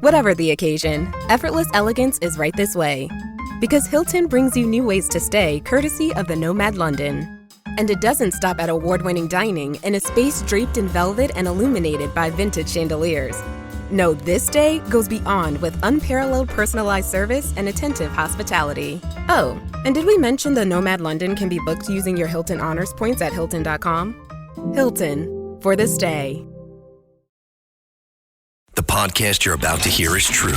Whatever the occasion, effortless elegance is right this way. Because Hilton brings you new ways to stay courtesy of the Nomad London. And it doesn't stop at award-winning dining in a space draped in velvet and illuminated by vintage chandeliers. No, this day goes beyond with unparalleled personalized service and attentive hospitality. Oh, and did we mention the Nomad London can be booked using your Hilton Honors points at Hilton.com? Hilton, for the stay. The podcast you're about to hear is true. The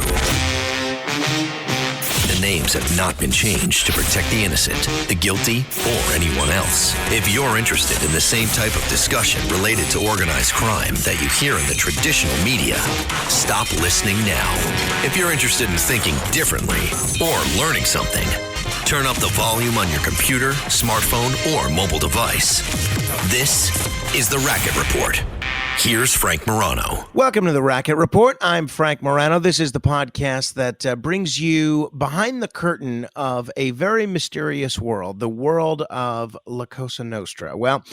names have not been changed to protect the innocent, the guilty, or anyone else. If you're interested in the same type of discussion related to organized crime that you hear in the traditional media, stop listening now. If you're interested in thinking differently or learning something, turn up the volume on your computer, smartphone, or mobile device. This is The Racket Report. Here's Frank Morano. Welcome to the Racket Report. I'm Frank Morano. This is the podcast that brings you behind the curtain of a very mysterious world, the world of La Cosa Nostra. Well,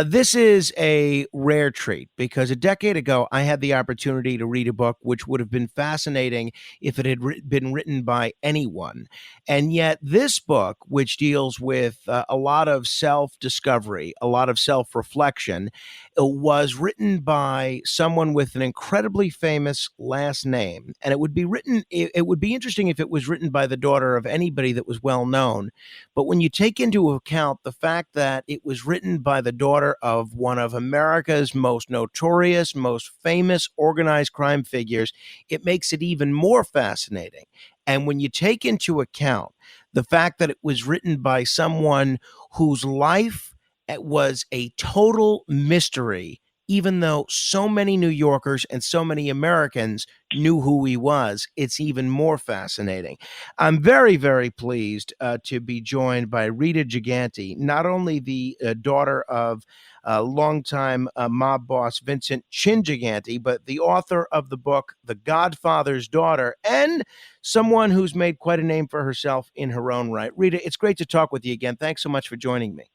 this is a rare treat because a decade ago, I had the opportunity to read a book which would have been fascinating if it had been written by anyone. And yet this book, which deals with a lot of self-discovery, a lot of self-reflection, was written by someone with an incredibly famous last name. And it would be interesting if it was written by the daughter of anybody that was well known. But when you take into account the fact that it was written by the daughter of one of America's most notorious, most famous organized crime figures, it makes it even more fascinating. And when you take into account the fact that it was written by someone whose life was a total mystery, even though so many New Yorkers and so many Americans knew who he was, it's even more fascinating. I'm very, very pleased to be joined by Rita Gigante, not only the daughter of longtime mob boss Vincent Chin Gigante, but the author of the book The Godfather's Daughter, and someone who's made quite a name for herself in her own right. Rita, it's great to talk with you again. Thanks so much for joining me.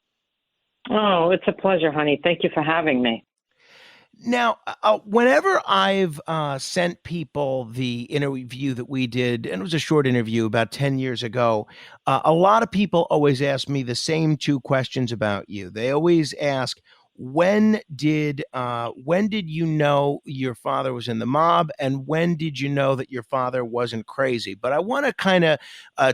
Oh, it's a pleasure, honey. Thank you for having me. Now, whenever I've sent people the interview that we did, and it was a short interview about 10 years ago, a lot of people always ask me the same two questions about you. They always ask, when did you know your father was in the mob, and when did you know that your father wasn't crazy? But I want to kind of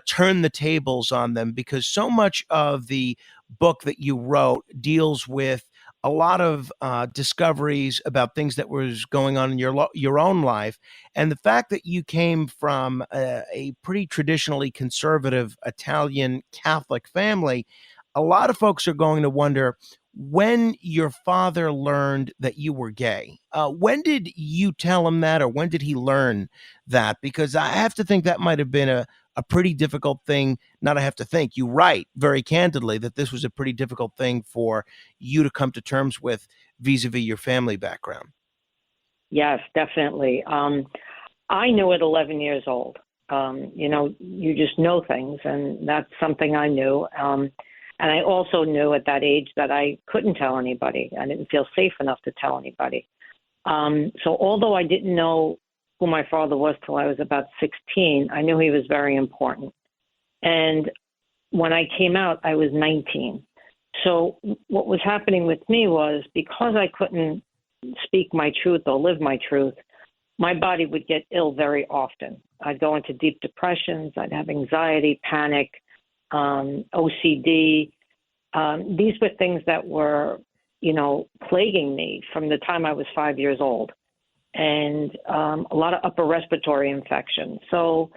turn the tables on them, because so much of the book that you wrote deals with a lot of discoveries about things that was going on in your own life. And the fact that you came from a pretty traditionally conservative Italian Catholic family, a lot of folks are going to wonder when your father learned that you were gay. When did you tell him that, or when did he learn that? Because I have to think that might have been a pretty difficult thing. Not I have to think, you write very candidly that this was a pretty difficult thing for you to come to terms with vis-a-vis your family background. Yes, definitely. I knew at 11 years old. You just know things, and that's something I knew. And I also knew at that age that I couldn't tell anybody. I didn't feel safe enough to tell anybody. So although I didn't know who my father was till I was about 16, I knew he was very important. And when I came out, I was 19. So what was happening with me was, because I couldn't speak my truth or live my truth, my body would get ill very often. I'd go into deep depressions. I'd have anxiety, panic, OCD. These were things that were, plaguing me from the time I was 5 years old. And a lot of upper respiratory infections. So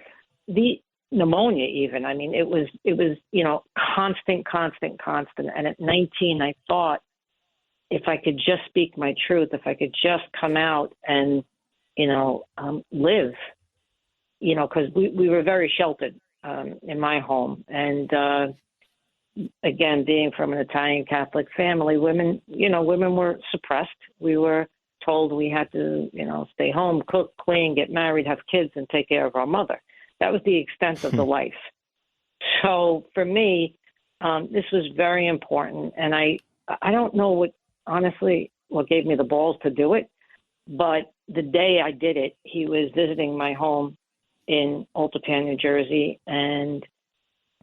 the pneumonia even, it was, constant. And at 19, I thought, if I could just speak my truth, if I could just come out and, live, because we were very sheltered in my home. And again, being from an Italian Catholic family, women were suppressed. We were told we had to, stay home, cook, clean, get married, have kids, and take care of our mother. That was the extent of the life. So for me, this was very important. And I don't know what gave me the balls to do it. But the day I did it, he was visiting my home in Old Tappan, New Jersey, and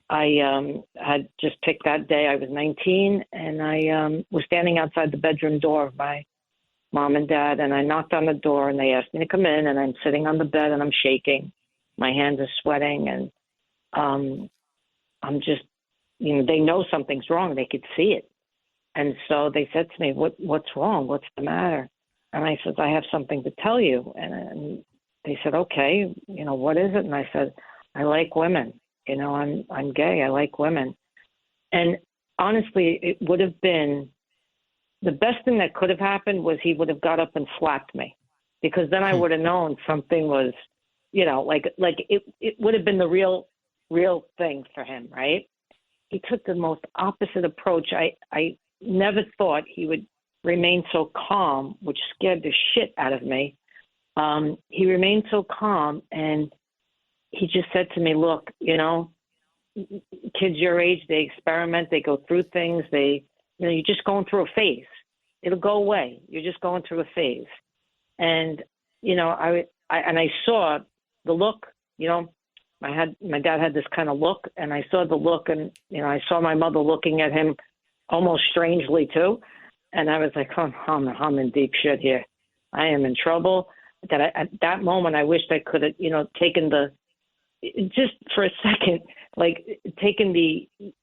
I had just picked that day. I was 19, and I was standing outside the bedroom door of my mom and dad, and I knocked on the door, and they asked me to come in, and I'm sitting on the bed, and I'm shaking. My hands are sweating, and I'm just, they know something's wrong. They could see it. And so they said to me, what's wrong? What's the matter? And I said, I have something to tell you. And they said, okay, what is it? And I said, I like women. I'm gay. I like women. And honestly, it would have been the best thing that could have happened was he would have got up and slapped me, because then I would have known something was, it would have been the real thing for him, right? He took the most opposite approach. I never thought he would remain so calm, which scared the shit out of me. He remained so calm, and he just said to me, look, kids your age, they experiment, they go through things, you're just going through a phase. It'll go away. You're just going through a phase. And, I saw the look, my dad had this kind of look, and I saw the look, and, I saw my mother looking at him almost strangely too. And I was like, I'm in deep shit here. I am in trouble. At that moment, I wished I could have, taken just for a second,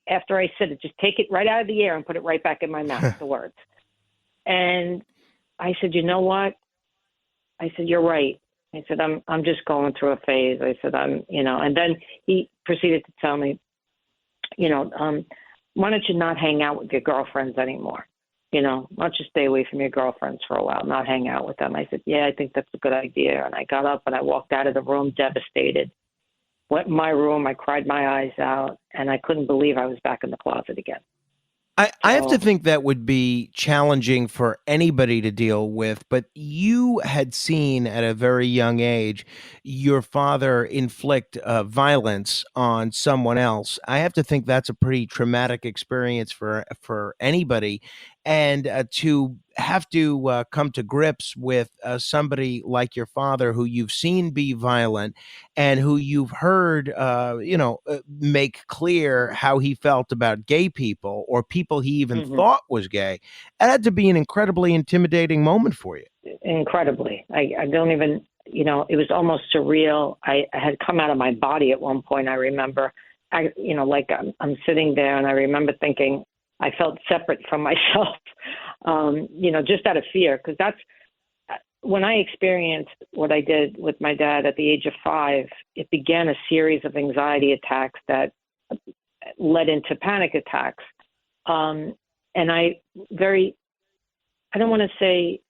after I said it, just take it right out of the air and put it right back in my mouth, the words. And I said, you know what? I said, you're right. I said, I'm just going through a phase. I said, and then he proceeded to tell me, why don't you not hang out with your girlfriends anymore? Why don't you stay away from your girlfriends for a while, not hang out with them? I said, yeah, I think that's a good idea. And I got up and I walked out of the room devastated. Went in my room, I cried my eyes out, and I couldn't believe I was back in the closet again. I have to think that would be challenging for anybody to deal with, but you had seen at a very young age your father inflict violence on someone else. I have to think that's a pretty traumatic experience for anybody, and to have to come to grips with somebody like your father who you've seen be violent and who you've heard, make clear how he felt about gay people or people he even thought was gay. It had to be an incredibly intimidating moment for you. Incredibly. I don't even, it was almost surreal. I had come out of my body at one point. I remember, I'm sitting there, and I remember thinking I felt separate from myself, just out of fear, because that's when I experienced what I did with my dad at the age of 5. It began a series of anxiety attacks that led into panic attacks. And I don't want to say,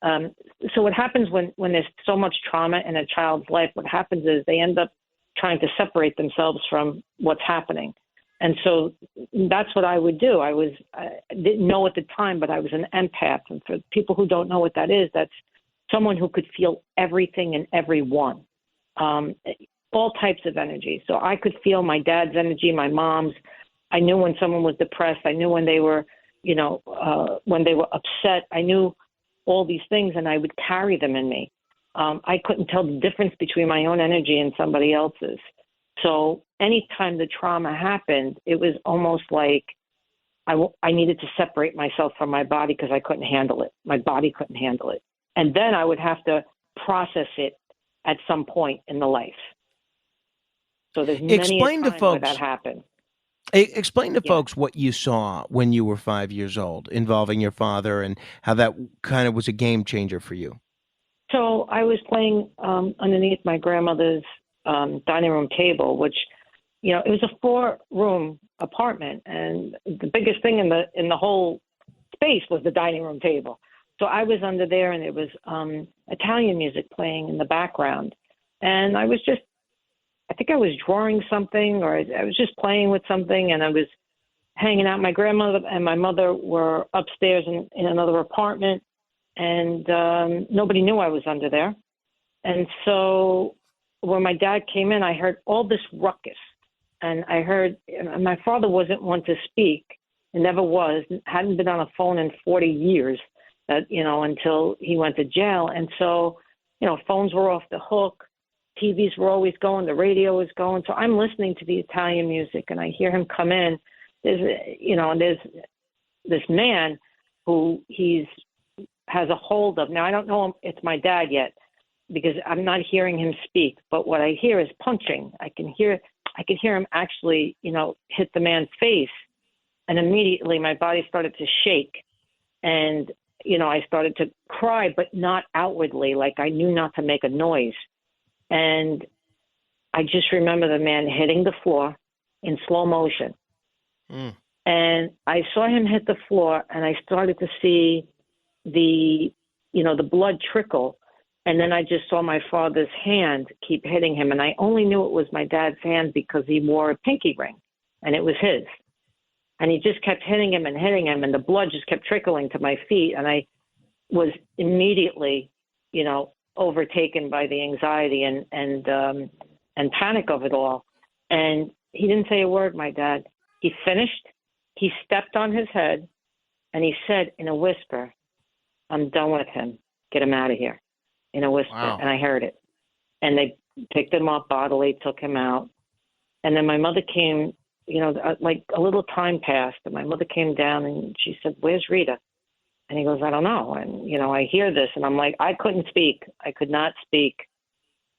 so what happens when there's so much trauma in a child's life, what happens is they end up trying to separate themselves from what's happening. And so that's what I would do. I didn't know at the time, but I was an empath. And for people who don't know what that is, that's someone who could feel everything and everyone, all types of energy. So I could feel my dad's energy, my mom's. I knew when someone was depressed. I knew when they were, when they were upset. I knew all these things, and I would carry them in me. I couldn't tell the difference between my own energy and somebody else's. So anytime the trauma happened, it was almost like I needed to separate myself from my body because I couldn't handle it. My body couldn't handle it. And then I would have to process it at some point in the life. So there's many times where that happened. Explain to folks what you saw when you were 5 years old involving your father and how that kind of was a game changer for you. So I was playing underneath my grandmother's dining room table, which, it was a 4-room apartment, and the biggest thing in the whole space was the dining room table. So I was under there, and there was Italian music playing in the background, and I think I was drawing something, or I was just playing with something, and I was hanging out. My grandmother and my mother were upstairs in another apartment, and nobody knew I was under there. And so when my dad came in, I heard all this ruckus, and I heard, and my father wasn't one to speak, and never was, hadn't been on a phone in 40 years. that, until he went to jail. And so, phones were off the hook. TVs were always going. The radio was going. So I'm listening to the Italian music, and I hear him come in. There's this man who has a hold of. Now, I don't know if it's my dad yet because I'm not hearing him speak. But what I hear is punching. I can hear him actually, hit the man's face. And immediately my body started to shake. And, I started to cry, but not outwardly. Like I knew not to make a noise. And I just remember the man hitting the floor in slow motion. Mm. And I saw him hit the floor, and I started to see the blood trickle. And then I just saw my father's hand keep hitting him. And I only knew it was my dad's hand because he wore a pinky ring, and it was his. And he just kept hitting him, and the blood just kept trickling to my feet. And I was immediately, overtaken by the anxiety and panic of it all. And he didn't say a word, my dad. He finished. He stepped on his head, and he said in a whisper, "I'm done with him. Get him out of here," in a whisper. Wow. And I heard it. And they picked him up bodily, took him out. And then my mother came, like a little time passed, and my mother came down, and she said, "Where's Rita?" And he goes, "I don't know." And, I hear this, and I'm like, I couldn't speak. I could not speak.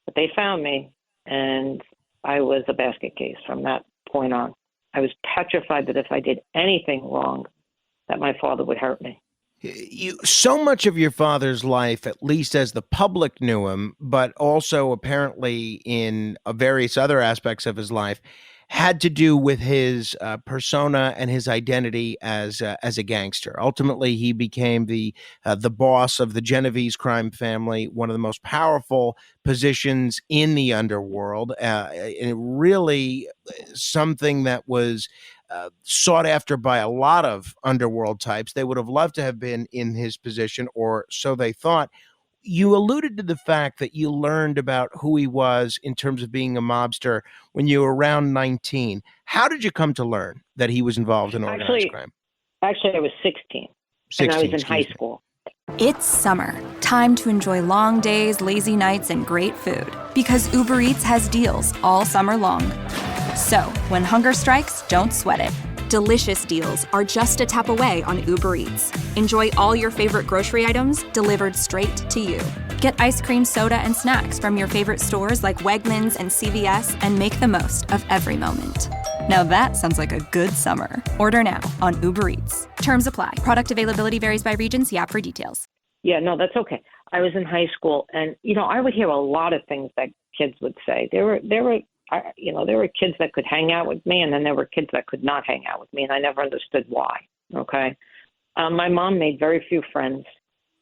But they found me, and I was a basket case from that point on. I was petrified that if I did anything wrong, that my father would hurt me. So much of your father's life, at least as the public knew him, but also apparently in various other aspects of his life, had to do with his persona and his identity as a gangster. Ultimately, he became the boss of the Genovese crime family, one of the most powerful positions in the underworld, and really something that was sought after by a lot of underworld types. They would have loved to have been in his position, or so they thought. You alluded to the fact that you learned about who he was in terms of being a mobster when you were around 19. How did you come to learn that he was involved in organized crime? Actually, I was 16 and I was in high school. It's summer. Time to enjoy long days, lazy nights, and great food. Because Uber Eats has deals all summer long. So, when hunger strikes, don't sweat it. Delicious deals are just a tap away on Uber Eats. Enjoy all your favorite grocery items delivered straight to you. Get ice cream, soda, and snacks from your favorite stores like Wegmans and CVS and make the most of every moment. Now that sounds like a good summer. Order now on Uber Eats. Terms apply. Product availability varies by region. See app for details. Yeah, no, that's okay. I was in high school, and, I would hear a lot of things that kids would say. There were kids that could hang out with me, and then there were kids that could not hang out with me, and I never understood why. Okay. My mom made very few friends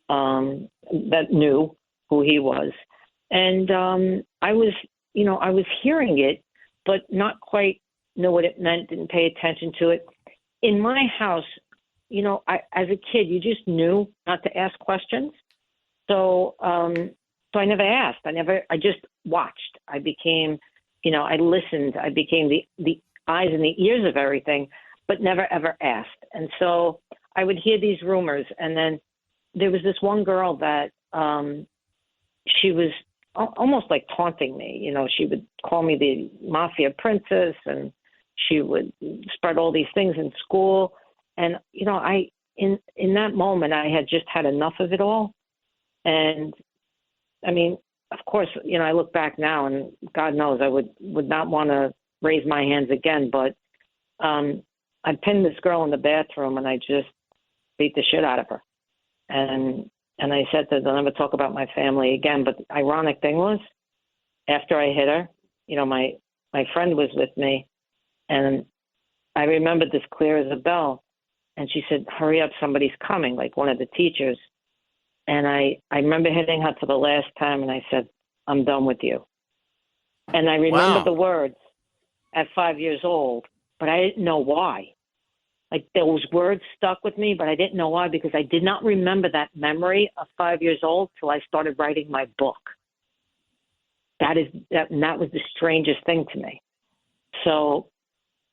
that knew who he was. And I was hearing it, but not quite know what it meant, didn't pay attention to it. In my house, as a kid, you just knew not to ask questions. So I never asked. I just watched. I became I listened. I became the eyes and the ears of everything, but never, ever asked. And so I would hear these rumors. And then there was this one girl that she was almost like taunting me. She would call me the mafia princess, and she would spread all these things in school. And, in that moment, I had just had enough of it all. And, I mean, of course, I look back now, and God knows I would not want to raise my hands again. But I pinned this girl in the bathroom, and I just beat the shit out of her. And I said to her, "I'll never talk about my family again." But the ironic thing was, after I hit her, my friend was with me, and I remembered this clear as a bell. And she said, "Hurry up, somebody's coming," like one of the teachers. And I remember hitting her for the last time, and I said, "I'm done with you." And I remember the words at 5 years old, but I didn't know why. Like, those words stuck with me, but I didn't know why, because I did not remember that memory of 5 years old till I started writing my book. That was the strangest thing to me. So,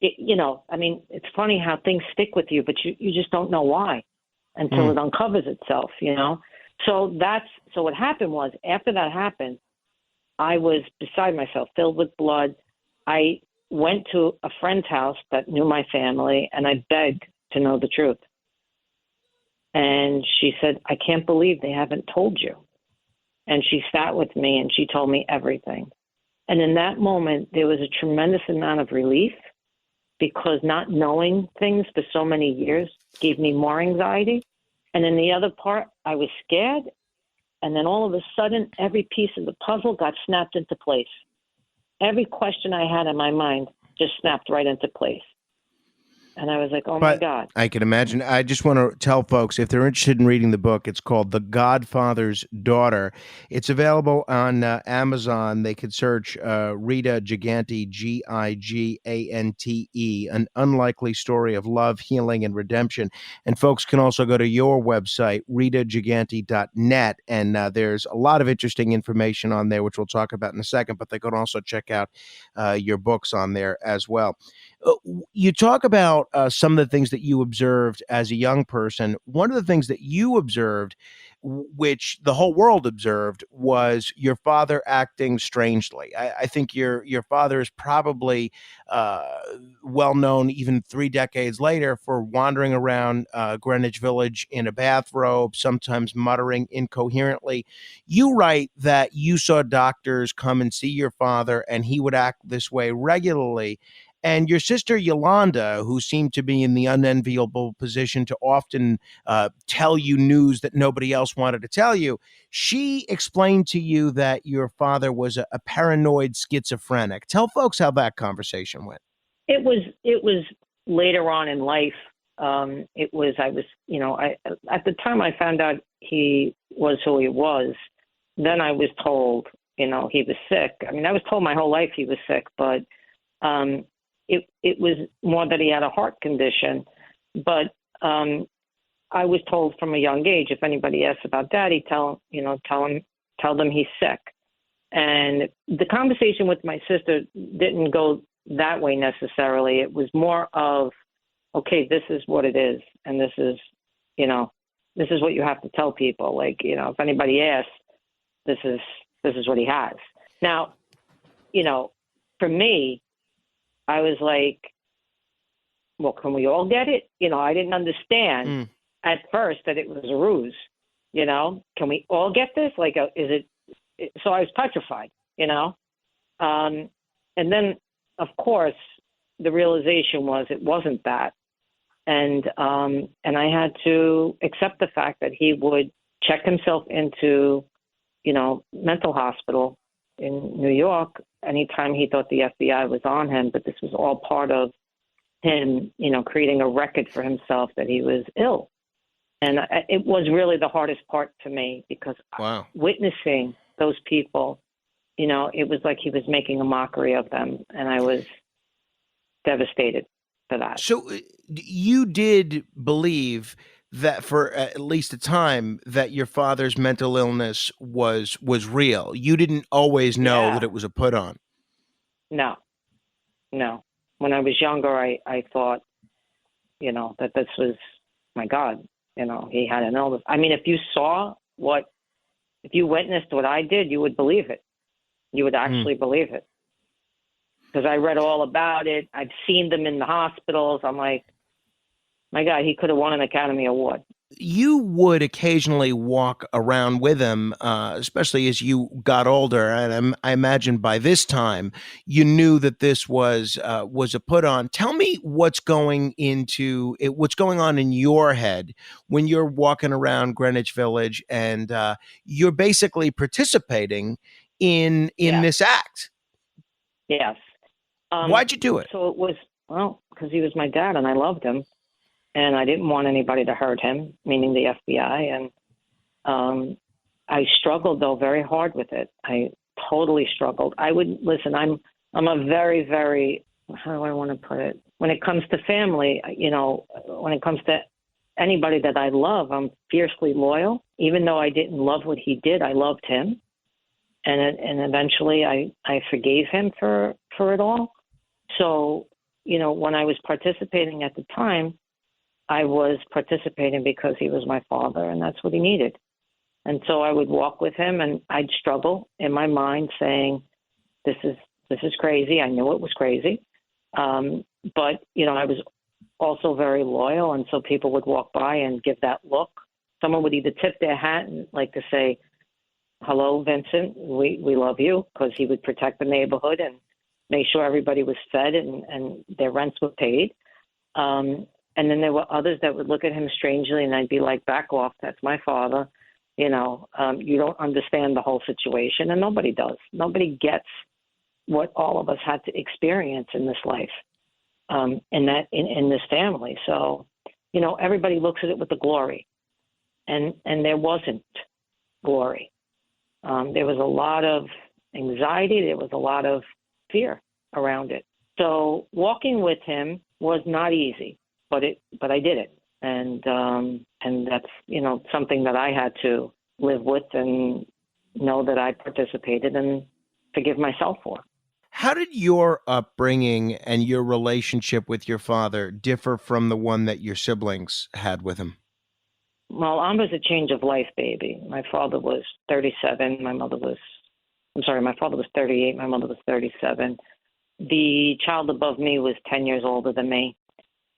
it's funny how things stick with you, but you just don't know why. until it uncovers itself, you know? So what happened was, after that happened, I was beside myself, filled with blood. I went to a friend's house that knew my family, and I begged to know the truth. And she said, I can't believe they haven't told you. And she sat with me and she told me everything. And in that moment, there was a tremendous amount of relief, because not knowing things for so many years gave me more anxiety. And in the other part, I was scared. And then all of a sudden, every piece of the puzzle got snapped into place. Every question I had in my mind just snapped right into place. And I was like, oh, my God. I can imagine. I just want to tell folks, if they're interested in reading the book, it's called The Godfather's Daughter. It's available on Amazon. They could search Rita Gigante, Gigante, An Unlikely Story of Love, Healing, and Redemption. And folks can also go to your website, ritagigante.net, and there's a lot of interesting information on there, which we'll talk about in a second, but they can also check out your books on there as well. You talk about some of the things that you observed as a young person. One of the things that you observed, which the whole world observed, was your father acting strangely. I think your father is probably well known even 3 decades later for wandering around Greenwich Village in a bathrobe, sometimes muttering incoherently. You write that you saw doctors come and see your father, and he would act this way regularly. And your sister Yolanda, who seemed to be in the unenviable position to often tell you news that nobody else wanted to tell you, she explained to you that your father was a paranoid schizophrenic. Tell folks how that conversation went. It was later on in life. At the time I found out he was who he was, then I was told, he was sick. I mean, I was told my whole life he was sick, but it was more that he had a heart condition. But I was told from a young age, if anybody asks about Daddy, tell them he's sick. And the conversation with my sister didn't go that way necessarily. It was more of, okay, this is what it is, and this is what you have to tell people. Like, if anybody asks, this is what he has. Now, for me, I was like, well, can we all get it? I didn't understand at first that it was a ruse. Can we all get this? Like, so I was petrified, and then, of course, the realization was it wasn't that. And I had to accept the fact that he would check himself into, mental hospital in New York anytime he thought the FBI was on him. But this was all part of him, creating a record for himself that he was ill. And it was really the hardest part for me, because witnessing those people, it was like he was making a mockery of them. And I was devastated for that. So you did believe that for at least a time that your father's mental illness was real. You didn't always know that it was a put on. No. When I was younger, I thought, that this was, my God, he had an illness. I mean, if you witnessed what I did, you would believe it. You would actually believe it. Because I read all about it. I've seen them in the hospitals. I'm like, my God, he could have won an Academy Award. You would occasionally walk around with him, especially as you got older. And I imagine by this time you knew that this was a put on. Tell me what's going on in your head when you're walking around Greenwich Village and you're basically participating in this act. Yes. Why'd you do it? So it was, because he was my dad and I loved him. And I didn't want anybody to hurt him, meaning the FBI. And I struggled, though, very hard with it. I totally struggled. I'm a very, very, how do I want to put it? When it comes to family, when it comes to anybody that I love, I'm fiercely loyal. Even though I didn't love what he did, I loved him. And eventually I forgave him for it all. So, when I was participating at the time, I was participating because he was my father, and that's what he needed. And so I would walk with him, and I'd struggle in my mind, saying, "This is crazy." I knew it was crazy, but I was also very loyal, and so people would walk by and give that look. Someone would either tip their hat and like to say, "Hello, Vincent, we love you," because he would protect the neighborhood and make sure everybody was fed and their rents were paid. And then there were others that would look at him strangely, and I'd be like, "Back off, that's my father. You don't understand the whole situation," and nobody does. Nobody gets what all of us had to experience in this life, in this family. So, everybody looks at it with the glory, and there wasn't glory. There was a lot of anxiety. There was a lot of fear around it. So walking with him was not easy, but I did it. And that's, something that I had to live with and know that I participated and forgive myself for. How did your upbringing and your relationship with your father differ from the one that your siblings had with him? Well, I was a change of life baby. My father was 37. My father was 38. My mother was 37. The child above me was 10 years older than me.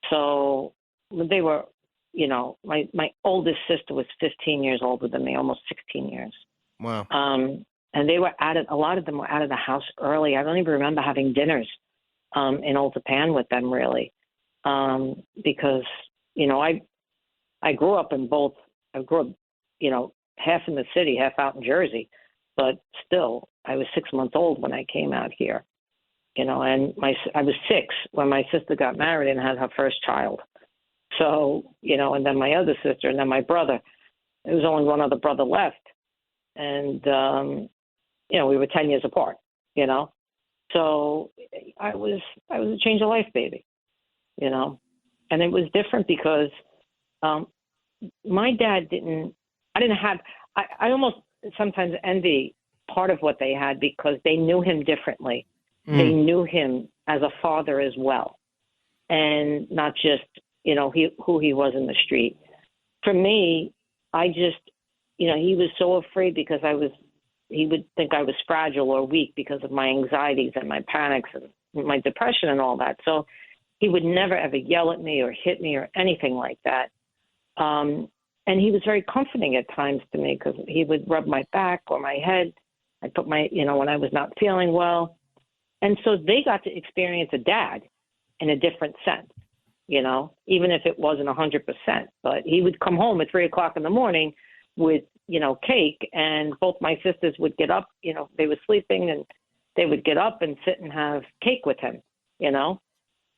So they were, my oldest sister was 15 years older than me, almost 16 years. Wow. And they were a lot of them were out of the house early. I don't even remember having dinners in Old Japan with them, really, because, I grew up half in the city, half out in Jersey, but still I was 6 months old when I came out here, and I was 6 when my sister got married and had her first child. So, and then my other sister and then my brother. There was only one other brother left. And, we were 10 years apart, So I was a change of life baby, and it was different because my dad I almost sometimes envy part of what they had because they knew him differently. They knew him as a father as well, and not just, who he was in the street. For me, I just, he was so afraid because he would think I was fragile or weak because of my anxieties and my panics and my depression and all that. So he would never, ever yell at me or hit me or anything like that. And he was very comforting at times to me because he would rub my back or my head. I put when I was not feeling well. And so they got to experience a dad in a different sense, even if it wasn't 100%. But he would come home at 3:00 in the morning with, cake, and both my sisters would get up, they were sleeping, and they would get up and sit and have cake with him,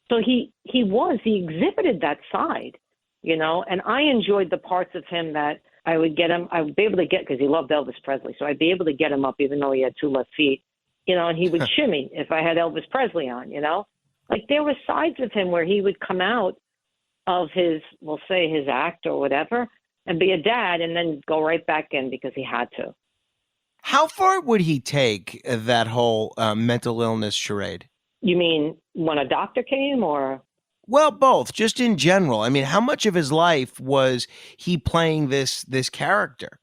So he exhibited that side, and I enjoyed the parts of him that I would be able to get, because he loved Elvis Presley. So I'd be able to get him up even though he had 2 left feet, and he would shimmy if I had Elvis Presley on, Like there were sides of him where he would come out of his act or whatever and be a dad and then go right back in because he had to. How far would he take that whole mental illness charade? You mean when a doctor came or? Well, both, just in general. I mean, how much of his life was he playing this character?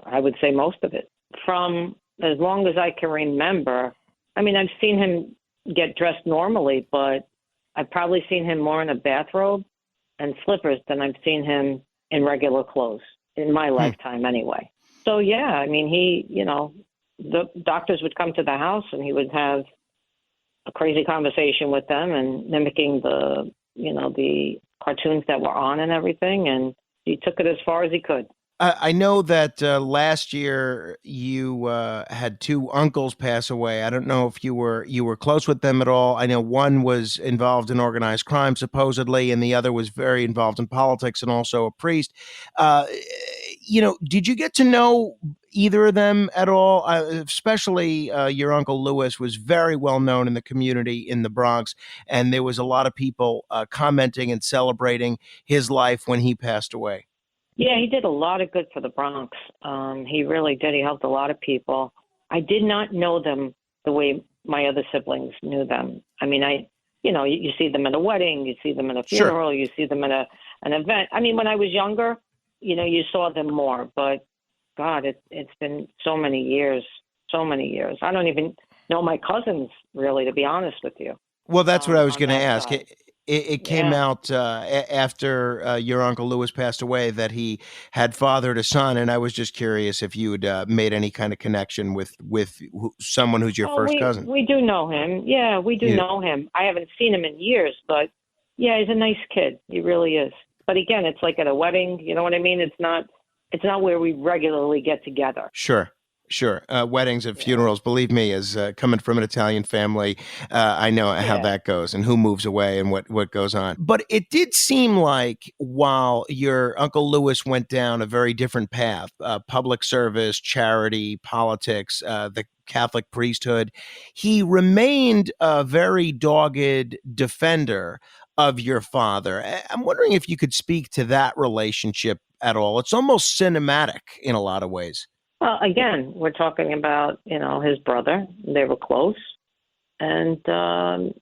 I would say most of it. From as long as I can remember. I mean, I've seen him get dressed normally, but I've probably seen him more in a bathrobe and slippers than I've seen him in regular clothes in my lifetime anyway. So, yeah, I mean, the doctors would come to the house and he would have a crazy conversation with them and mimicking the cartoons that were on and everything. And he took it as far as he could. I know that last year you had 2 uncles pass away. I don't know if you were close with them at all. I know one was involved in organized crime, supposedly, and the other was very involved in politics and also a priest. Did you get to know either of them at all? Especially your Uncle Louis was very well known in the community in the Bronx, and there was a lot of people commenting and celebrating his life when he passed away. Yeah, he did a lot of good for the Bronx. He really did. He helped a lot of people. I did not know them the way my other siblings knew them. I mean, you see them at a wedding, you see them at a Sure. funeral, you see them at an event. I mean, when I was younger, you saw them more, but God, it's been so many years. I don't even know my cousins, really, to be honest with you. Well, that's what I was On going to that ask. side. It came Yeah. out after your Uncle Lewis passed away that he had fathered a son, and I was just curious if you had made any kind of connection with someone who's your Oh, first cousin. we do know him. Yeah, we do Yeah. know him. I haven't seen him in years, but yeah, he's a nice kid. He really is. But again, it's like at a wedding. You know what I mean? It's not where we regularly get together. Sure. Sure. Weddings and funerals, believe me, as coming from an Italian family, I know how Yeah. that goes and who moves away and what goes on. But it did seem like while your Uncle Lewis went down a very different path, public service, charity, politics, the Catholic priesthood, he remained a very dogged defender of your father. I'm wondering if you could speak to that relationship at all. It's almost cinematic in a lot of ways. Well, again, we're talking about, his brother. They were close, and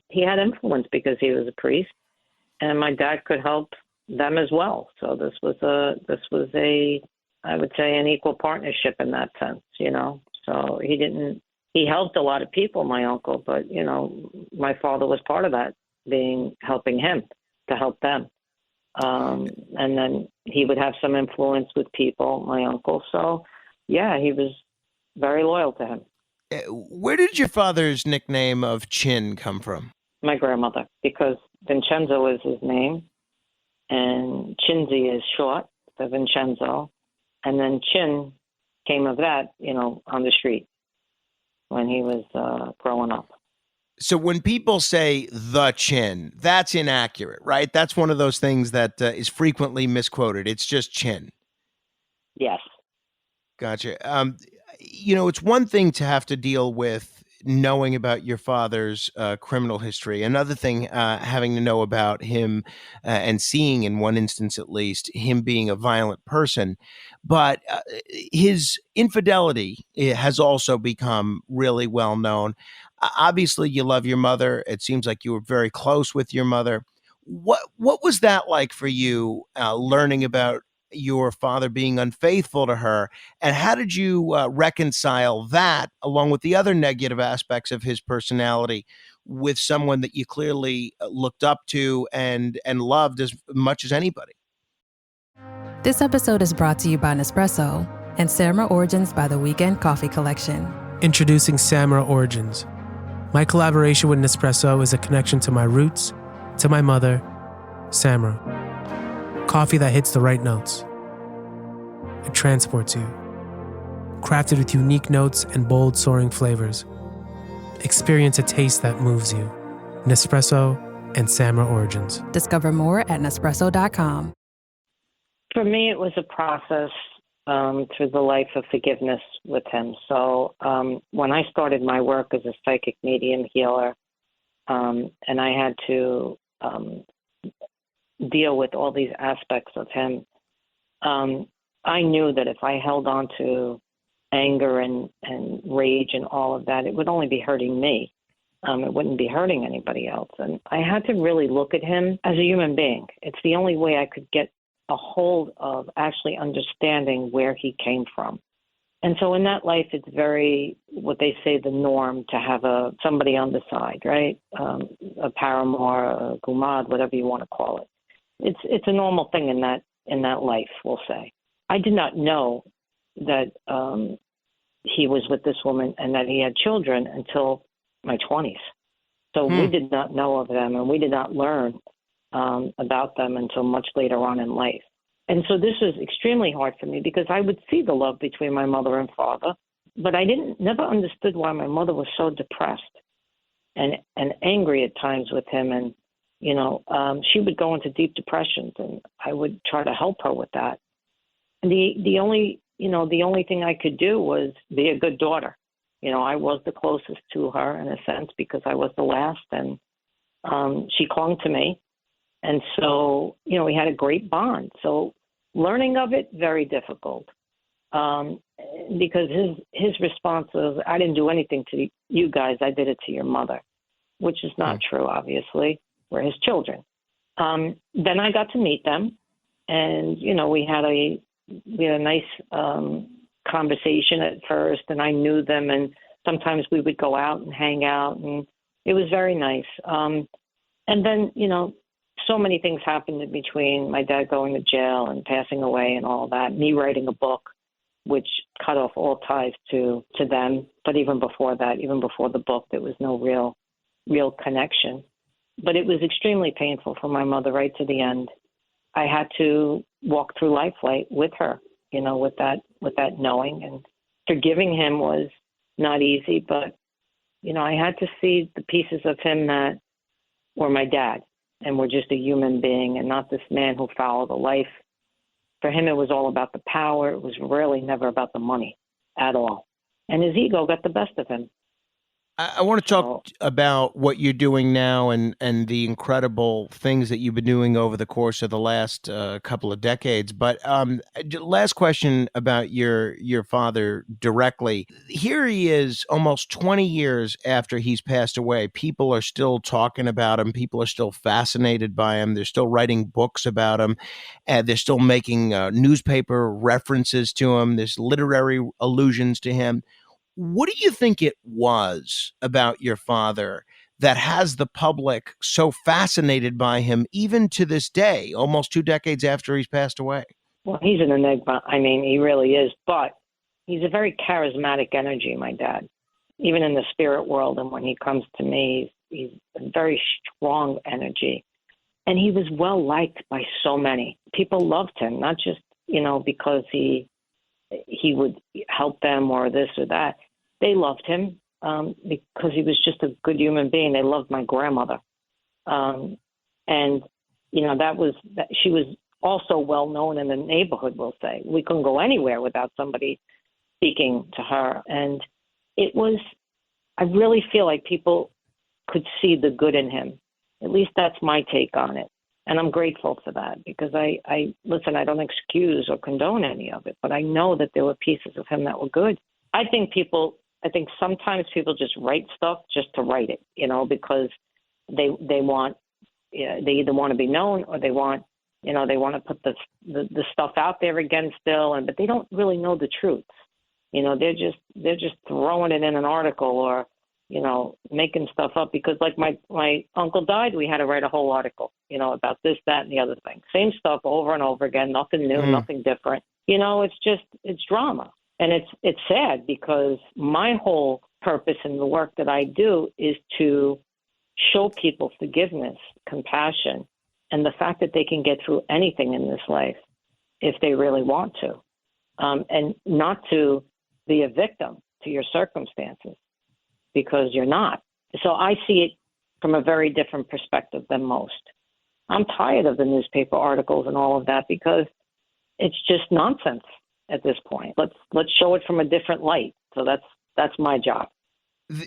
he had influence because he was a priest, and my dad could help them as well. So this was a I would say an equal partnership in that sense, So he helped a lot of people, my uncle, but my father was part of that, helping him to help them. And then he would have some influence with people, my uncle. So yeah, he was very loyal to him. Where did your father's nickname of Chin come from? My grandmother, because Vincenzo is his name, and Chinzi is short for Vincenzo, and then Chin came of that, on the street when he was growing up. So when people say the Chin, that's inaccurate, right? That's one of those things that is frequently misquoted. It's just Chin. Yes. Gotcha. It's one thing to have to deal with knowing about your father's criminal history. Another thing, having to know about him and seeing, in one instance at least, him being a violent person. But his infidelity has also become really well known. Obviously, you love your mother. It seems like you were very close with your mother. What was that like for you, learning about your father being unfaithful to her, and how did you reconcile that along with the other negative aspects of his personality with someone that you clearly looked up to and loved as much as anybody? This episode is brought to you by Nespresso and Samra Origins by the Weekend Coffee Collection. Introducing Samra Origins. My collaboration with Nespresso is a connection to my roots, to my mother, Samra. Coffee that hits the right notes. It transports you. Crafted with unique notes and bold, soaring flavors. Experience a taste that moves you. Nespresso and Samra Origins. Discover more at Nespresso.com. For me, it was a process through the life of forgiveness with him. So when I started my work as a psychic medium healer, and I had to deal with all these aspects of him, I knew that if I held on to anger and rage and all of that, it would only be hurting me. It wouldn't be hurting anybody else. And I had to really look at him as a human being. It's the only way I could get a hold of actually understanding where he came from. And so in that life, it's very, what they say, the norm to have somebody on the side, right? A paramour, a gumad, whatever you want to call it. It's a normal thing in that life, we'll say. I did not know that he was with this woman and that he had children until my 20s. So we did not know of them, and we did not learn about them until much later on in life. And so this was extremely hard for me because I would see the love between my mother and father, but I never understood why my mother was so depressed and angry at times with him. And, she would go into deep depressions, and I would try to help her with that. And the only thing I could do was be a good daughter. I was the closest to her in a sense because I was the last, and she clung to me. And so, we had a great bond. So learning of it, very difficult. Because his response was, I didn't do anything to you guys. I did it to your mother. which is not true, obviously. We're his children. Then I got to meet them, and we had a nice conversation at first, and I knew them, and sometimes we would go out and hang out, and it was very nice. And then so many things happened in between my dad going to jail and passing away and all that, me writing a book which cut off all ties to them. But even before that, even before the book, there was no real connection. But it was extremely painful for my mother right to the end. I had to walk through life with her, with that knowing, and forgiving him was not easy. But I had to see the pieces of him that were my dad and were just a human being and not this man who followed a life. For him, it was all about the power. It was really never about the money at all. And his ego got the best of him. I want to talk about what you're doing now and the incredible things that you've been doing over the course of the last couple of decades. But last question about your father directly. Here he is almost 20 years after he's passed away. People are still talking about him. People are still fascinated by him. They're still writing books about him. They're still making newspaper references to him. There's literary allusions to him. What do you think it was about your father that has the public so fascinated by him even to this day, almost 2 decades after he's passed away? Well, he's an enigma. I mean, he really is. But he's a very charismatic energy, my dad, even in the spirit world. And when he comes to me, he's a very strong energy. And he was well liked by so many. People loved him, not just, because he would help them or this or that. They loved him because he was just a good human being. They loved my grandmother. She was also well known in the neighborhood, we'll say. We couldn't go anywhere without somebody speaking to her. And I really feel like people could see the good in him. At least that's my take on it. And I'm grateful for that because I don't excuse or condone any of it, but I know that there were pieces of him that were good. I think sometimes people just write stuff just to write it, because they want, they either want to be known or they want to put the stuff out there again still, but they don't really know the truth. They're just throwing it in an article or, making stuff up because like my uncle died, we had to write a whole article, about this, that, and the other thing. Same stuff over and over again, nothing new, nothing different. It's drama. And it's sad because my whole purpose in the work that I do is to show people forgiveness, compassion, and the fact that they can get through anything in this life if they really want to, and not to be a victim to your circumstances because you're not. So I see it from a very different perspective than most. I'm tired of the newspaper articles and all of that because it's just nonsense. At this point, let's show it from a different light. So that's my job.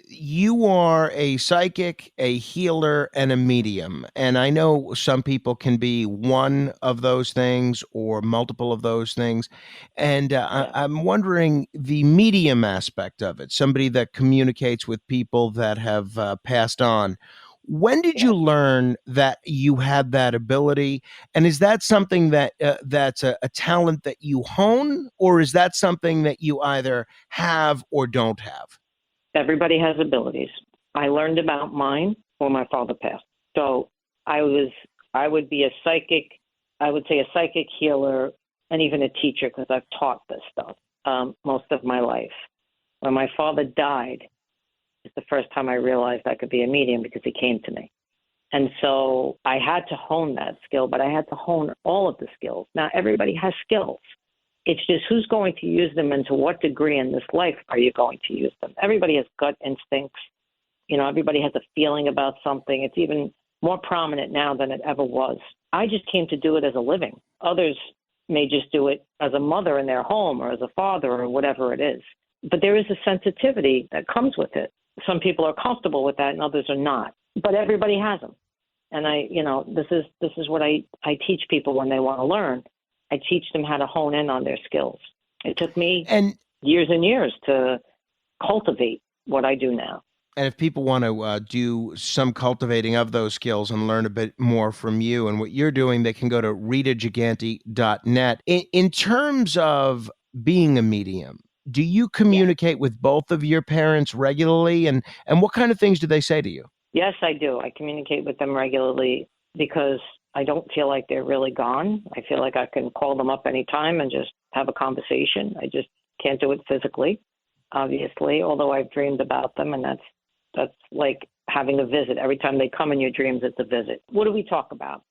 You are a psychic, a healer, and a medium. And I know some people can be one of those things or multiple of those things. And I'm wondering the medium aspect of it, somebody that communicates with people that have passed on. When did you learn that you had that ability? And is that something that's a talent that you hone, or is that something that you either have or don't have? Everybody has abilities. I learned about mine when my father passed. So I would be a psychic, I would say a psychic healer, and even a teacher because I've taught this stuff most of my life. When my father died, it's the first time I realized I could be a medium because he came to me. And so I had to hone that skill, but I had to hone all of the skills. Now, everybody has skills. It's just who's going to use them and to what degree in this life are you going to use them? Everybody has gut instincts. Everybody has a feeling about something. It's even more prominent now than it ever was. I just came to do it as a living. Others may just do it as a mother in their home or as a father or whatever it is. But there is a sensitivity that comes with it. Some people are comfortable with that and others are not. But everybody has them. And this is what I teach people when they want to learn. I teach them how to hone in on their skills. It took me years and years to cultivate what I do now. And if people want to do some cultivating of those skills and learn a bit more from you and what you're doing, they can go to ritagigante.net. In terms of being a medium, do you Yes. communicate with both of your parents regularly? And what kind of things do they say to you? Yes, I do. I communicate with them regularly because I don't feel like they're really gone. I feel like I can call them up anytime and just have a conversation. I just can't do it physically, obviously, although I've dreamed about them, and that's like having a visit. Every time they come in your dreams, it's a visit. What do we talk about?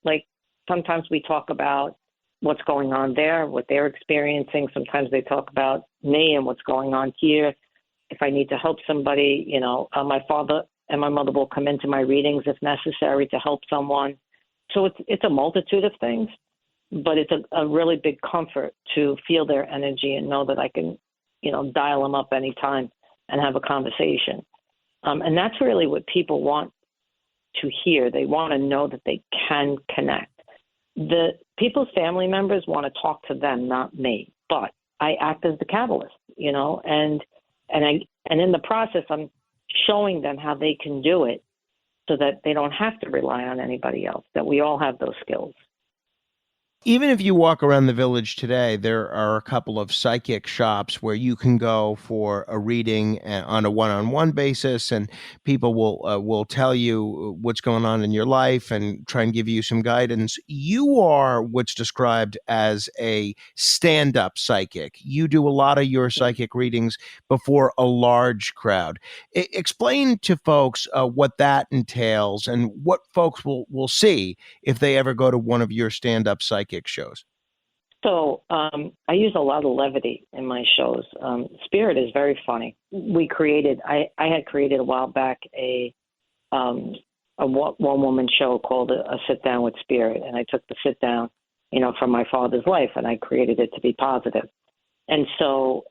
Like sometimes we talk about what's going on there, what they're experiencing. Sometimes they talk about me and what's going on here. If I need to help somebody, my father and my mother will come into my readings if necessary to help someone. So it's a multitude of things, but it's a really big comfort to feel their energy and know that I can, dial them up anytime and have a conversation. And that's really what people want to hear. They want to know that they can connect. The people's family members want to talk to them, not me. But I act as the catalyst, and in the process, I'm showing them how they can do it so that they don't have to rely on anybody else, that we all have those skills. Even if you walk around the village today, there are a couple of psychic shops where you can go for a reading on a one-on-one basis, and people will tell you what's going on in your life and try and give you some guidance. You are what's described as a stand-up psychic. You do a lot of your psychic readings before a large crowd. Explain to folks what that entails and what folks will see if they ever go to one of your stand-up psychic shows. So I use a lot of levity in my shows. Spirit is very funny. I had created a while back a one-woman show called a Sit Down with Spirit, and I took the sit down, from my father's life, and I created it to be positive. And so,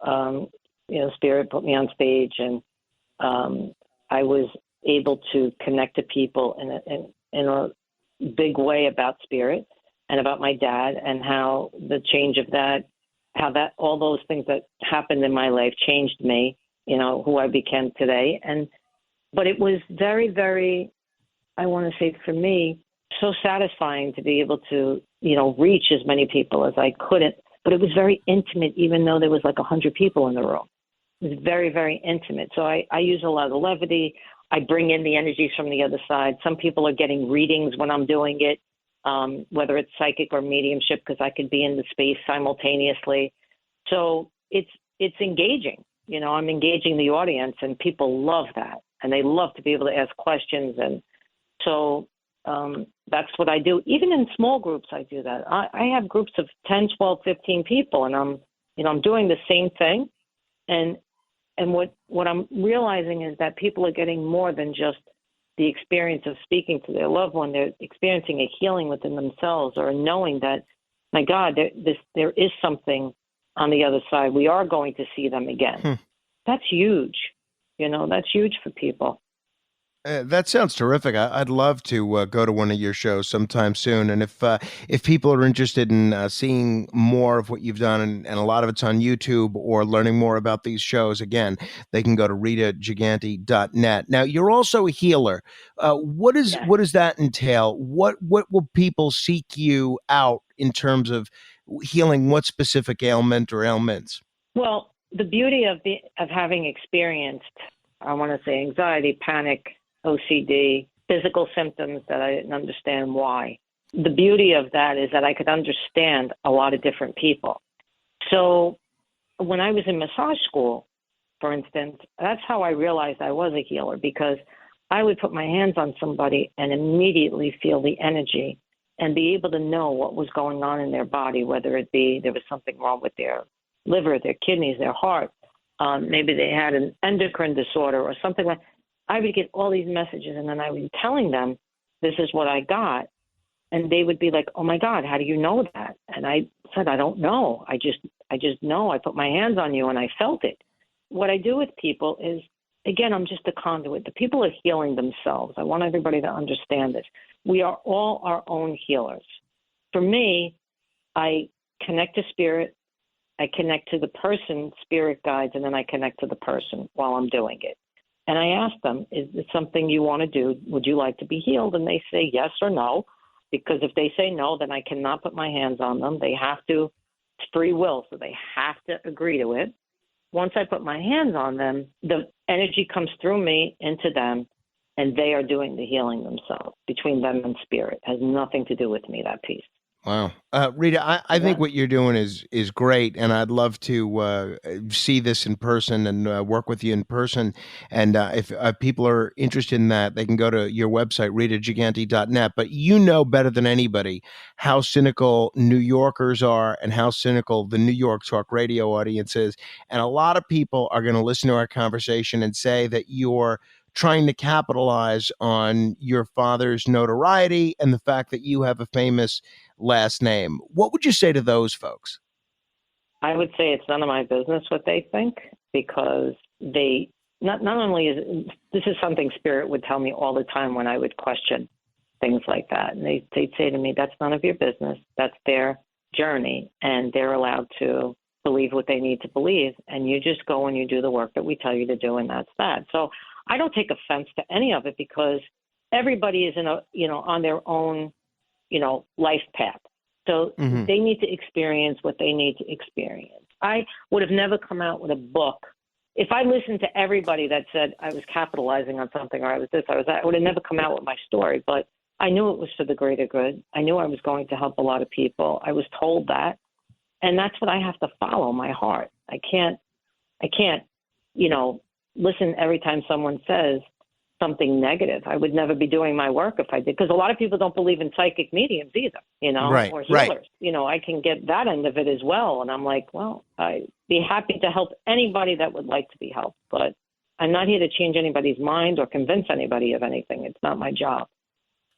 Spirit put me on stage, and I was able to connect to people in a big way about Spirit and about my dad and how the change of that, all those things that happened in my life changed me, who I became today. But it was very, very, I want to say for me, so satisfying to be able to, reach as many people as I couldn't. But it was very intimate, even though there was like 100 people in the room. It was very, very intimate. So I use a lot of levity. I bring in the energies from the other side. Some people are getting readings when I'm doing it. Whether it's psychic or mediumship, because I could be in the space simultaneously. So it's engaging. I'm engaging the audience, and people love that, and they love to be able to ask questions. And so that's what I do. Even in small groups, I do that. I have groups of 10, 12, 15 people, and I'm doing the same thing. And what I'm realizing is that people are getting more than just the experience of speaking to their loved one. They're experiencing a healing within themselves, or knowing that, my God, there is something on the other side. We are going to see them again. That's huge. That's huge for people. That sounds terrific. I'd love to go to one of your shows sometime soon. And if people are interested in seeing more of what you've done, and a lot of it's on YouTube, or learning more about these shows, again, they can go to ritagigante.net. Now, you're also a healer. What does that entail? What will people seek you out in terms of healing what specific ailment or ailments? Well, the beauty of having experienced, I want to say, anxiety, panic, OCD, physical symptoms that I didn't understand why. The beauty of that is that I could understand a lot of different people. So when I was in massage school, for instance, that's how I realized I was a healer, because I would put my hands on somebody and immediately feel the energy and be able to know what was going on in their body, whether it be there was something wrong with their liver, their kidneys, their heart. Maybe they had an endocrine disorder or something like that. I would get all these messages, and then I would be telling them, this is what I got. And they would be like, oh my God, how do you know that? And I said, I don't know. I just know. I put my hands on you and I felt it. What I do with people is, again, I'm just a conduit. The people are healing themselves. I want everybody to understand this. We are all our own healers. For me, I connect to spirit. I connect to the person, spirit guides, and then I connect to the person while I'm doing it. And I ask them, is it something you want to do? Would you like to be healed? And they say yes or no, because if they say no, then I cannot put my hands on them. They have to, it's free will, so they have to agree to it. Once I put my hands on them, the energy comes through me into them, and they are doing the healing themselves between them and spirit. It has nothing to do with me, that piece. Wow. Rita, I think what you're doing is great, and I'd love to see this in person and work with you in person. And if people are interested in that, they can go to your website, ritagigante.net. But you know better than anybody how cynical New Yorkers are and how cynical the New York talk radio audience is. And a lot of people are going to listen to our conversation and say that you're trying to capitalize on your father's notoriety and the fact that you have a famous last name. What would you say to those folks? I would say it's none of my business what they think, because they not only is this is something Spirit would tell me all the time when I would question things like that. And they'd say to me, that's none of your business. That's their journey, and they're allowed to believe what they need to believe. And you just go and you do the work that we tell you to do, and that's that. So I don't take offense to any of it, because everybody is on their own, life path. So they need to experience what they need to experience. I would have never come out with a book. If I listened to everybody that said I was capitalizing on something, or I was this, I was that, I would have never come out with my story. But I knew it was for the greater good. I knew I was going to help a lot of people. I was told that. And that's what I have to follow, my heart. I can't, listen every time someone says something negative. I would never be doing my work if I did, because a lot of people don't believe in psychic mediums either, Right, or healers. right. I can get that end of it as well. And I'm like, well, I'd be happy to help anybody that would like to be helped, but I'm not here to change anybody's mind or convince anybody of anything. It's not my job.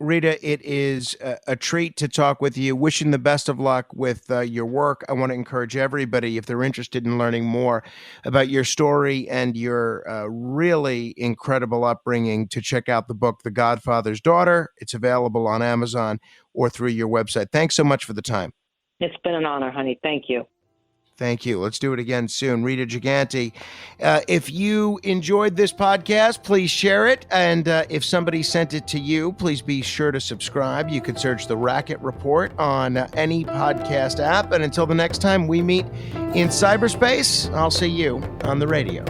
Rita, it is a treat to talk with you. Wishing the best of luck with your work. I want to encourage everybody, if they're interested in learning more about your story and your really incredible upbringing, to check out the book, The Godfather's Daughter. It's available on Amazon or through your website. Thanks so much for the time. It's been an honor, honey. Thank you. Thank you. Let's do it again soon. Rita Gigante. If you enjoyed this podcast, please share it. And if somebody sent it to you, please be sure to subscribe. You can search The Racket Report on any podcast app. And until the next time we meet in cyberspace, I'll see you on the radio.